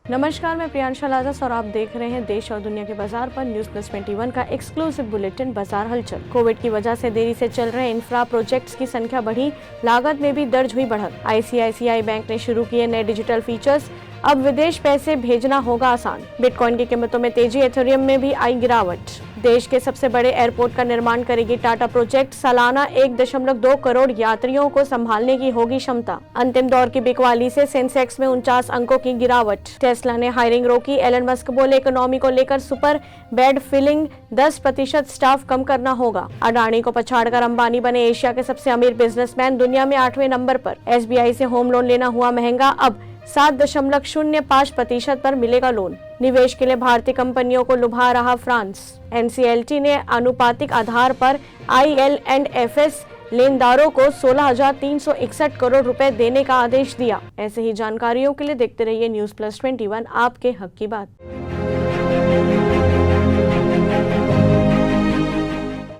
नमस्कार, मैं प्रियांशा लाजस और आप देख रहे हैं देश और दुनिया के बाजार पर न्यूज प्लस 21 का एक्सक्लूसिव बुलेटिन बाजार हलचल। कोविड की वजह से देरी से चल रहे इंफ्रा प्रोजेक्ट्स की संख्या बढ़ी, लागत में भी दर्ज हुई बढ़त। ICICI बैंक ने शुरू किए नए डिजिटल फीचर्स, अब विदेश पैसे भेजना होगा आसान। बिटकॉइन की कीमतों में तेजी, एथेरियम में भी आई गिरावट। देश के सबसे बड़े एयरपोर्ट का निर्माण करेगी टाटा प्रोजेक्ट, सालाना 1.2 करोड़ यात्रियों को संभालने की होगी क्षमता। अंतिम दौर की बिकवाली से सेंसेक्स में 49 अंकों की गिरावट। टेस्ला ने हायरिंग रोकी, एलन मस्क बोले इकोनॉमी को लेकर सुपर बेड फिलिंग 10% स्टाफ कम करना होगा। अडानी को पछाड़कर अंबानी बने एशिया के सबसे अमीर बिजनेसमैन, दुनिया में 8वें नंबर पर। SBI से होम लोन लेना हुआ महंगा, अब 7.05% पर मिलेगा लोन। निवेश के लिए भारतीय कंपनियों को लुभा रहा फ्रांस। NCLT ने अनुपातिक आधार पर IL&FS लेनदारों को 16,361 करोड़ रुपए देने का आदेश दिया। ऐसे ही जानकारियों के लिए देखते रहिए न्यूज प्लस 21, आपके हक की बात।